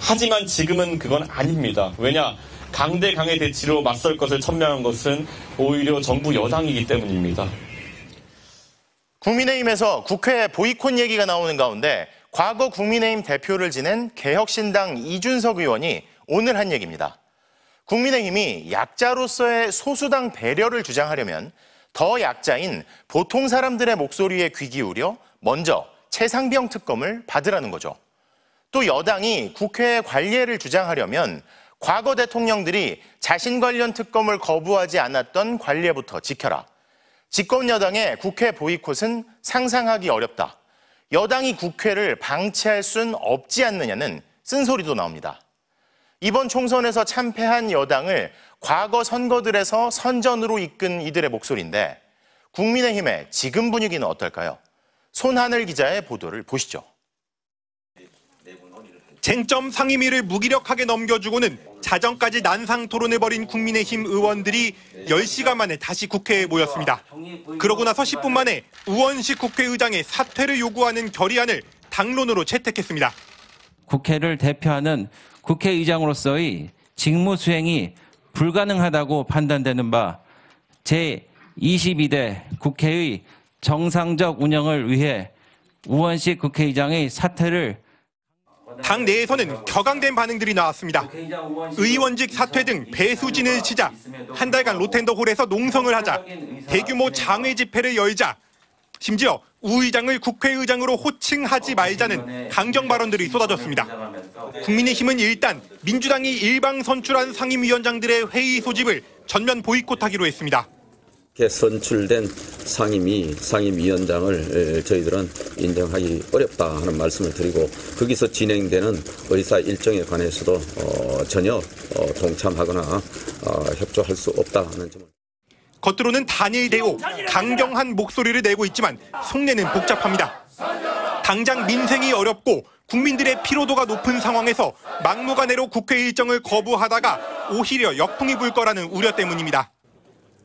하지만 지금은 그건 아닙니다. 왜냐? 강대강의 대치로 맞설 것을 천명한 것은 오히려 정부 여당이기 때문입니다. 국민의힘에서 국회 보이콧 얘기가 나오는 가운데 과거 국민의힘 대표를 지낸 개혁신당 이준석 의원이 오늘 한 얘기입니다. 국민의힘이 약자로서의 소수당 배려를 주장하려면 더 약자인 보통 사람들의 목소리에 귀 기울여 먼저 최상병 특검을 받으라는 거죠. 또 여당이 국회의 관례를 주장하려면 과거 대통령들이 자신 관련 특검을 거부하지 않았던 관례부터 지켜라. 집권 여당의 국회 보이콧은 상상하기 어렵다. 여당이 국회를 방치할 순 없지 않느냐는 쓴소리도 나옵니다. 이번 총선에서 참패한 여당을 과거 선거들에서 선전으로 이끈 이들의 목소리인데 국민의힘의 지금 분위기는 어떨까요? 손하늘 기자의 보도를 보시죠. 쟁점 상임위를 무기력하게 넘겨주고는 자정까지 난상 토론을 벌인 국민의힘 의원들이 10시간 만에 다시 국회에 모였습니다. 그러고 나서 10분 만에 우원식 국회의장의 사퇴를 요구하는 결의안을 당론으로 채택했습니다. 국회를 대표하는 국회의장으로서의 직무 수행이 불가능하다고 판단되는 바 제22대 국회의 정상적 운영을 위해 우원식 국회의장의 사퇴를 당 내에서는 격앙된 반응들이 나왔습니다. 의원직 사퇴 등 배수진을 치자, 한 달간 로텐더홀에서 농성을 하자, 대규모 장외 집회를 열자, 심지어 우 의장을 국회의장으로 호칭하지 말자는 강경 발언들이 쏟아졌습니다. 국민의힘은 일단 민주당이 일방 선출한 상임위원장들의 회의 소집을 전면 보이콧하기로 했습니다. 선출된 상임위원장을 저희들은 인정하기 어렵다 하는 말씀을 드리고 거기서 진행되는 의사 일정에 관해서도 전혀 동참하거나 협조할 수 없다 하는 점을. 겉으로는 단일대오, 강경한 목소리를 내고 있지만 속내는 복잡합니다. 당장 민생이 어렵고 국민들의 피로도가 높은 상황에서 막무가내로 국회 일정을 거부하다가 오히려 역풍이 불 거라는 우려 때문입니다.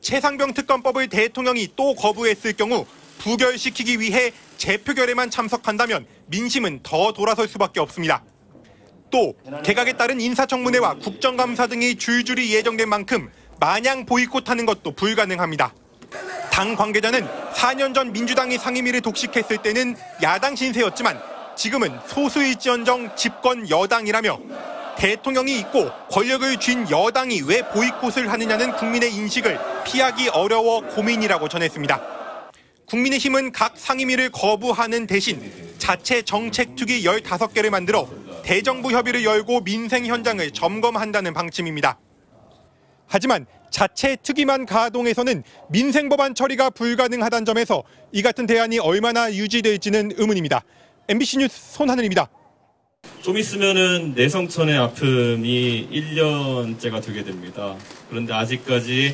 최상병 특검법을 대통령이 또 거부했을 경우 부결시키기 위해 재표결에만 참석한다면 민심은 더 돌아설 수밖에 없습니다. 또 개각에 따른 인사청문회와 국정감사 등이 줄줄이 예정된 만큼 마냥 보이콧하는 것도 불가능합니다. 당 관계자는 4년 전 민주당이 상임위를 독식했을 때는 야당 신세였지만 지금은 소수일지언정 집권 여당이라며 대통령이 있고 권력을 쥔 여당이 왜 보이콧을 하느냐는 국민의 인식을 피하기 어려워 고민이라고 전했습니다. 국민의힘은 각 상임위를 거부하는 대신 자체 정책특위 15개를 만들어 대정부 협의를 열고 민생 현장을 점검한다는 방침입니다. 하지만 자체 특위만 가동해서는 민생 법안 처리가 불가능하다는 점에서 이 같은 대안이 얼마나 유지될지는 의문입니다. MBC 뉴스 손하늘입니다. 좀 있으면은 내성천의 아픔이 1년째가 되게 됩니다. 그런데 아직까지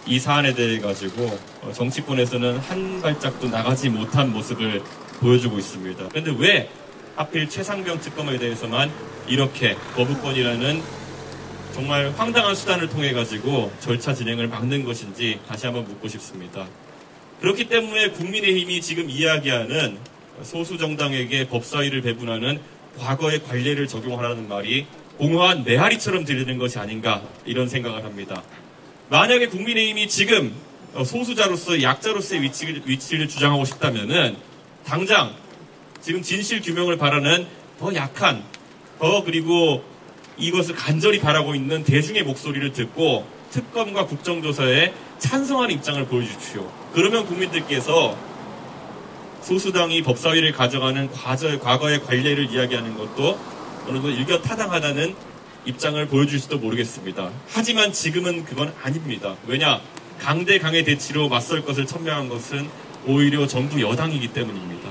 이 사안에 대해 가지고 정치권에서는 한 발짝도 나가지 못한 모습을 보여주고 있습니다. 그런데 왜 하필 최상병 특검에 대해서만 이렇게 거부권이라는 정말 황당한 수단을 통해 가지고 절차 진행을 막는 것인지 다시 한번 묻고 싶습니다. 그렇기 때문에 국민의힘이 지금 이야기하는 소수 정당에게 법사위를 배분하는 과거의 관례를 적용하라는 말이 공허한 메아리처럼 들리는 것이 아닌가 이런 생각을 합니다. 만약에 국민의힘이 지금 소수자로서 약자로서의 위치를 주장하고 싶다면은 당장 지금 진실 규명을 바라는 더 약한 그리고 이것을 간절히 바라고 있는 대중의 목소리를 듣고 특검과 국정조사에 찬성하는 입장을 보여주십시오. 그러면 국민들께서 소수당이 법사위를 가져가는 과거의 관례를 이야기하는 것도 어느 정도 일교타당하다는 입장을 보여줄지도 모르겠습니다. 하지만 지금은 그건 아닙니다. 왜냐? 강대강의 대치로 맞설 것을 천명한 것은 오히려 정부 여당이기 때문입니다.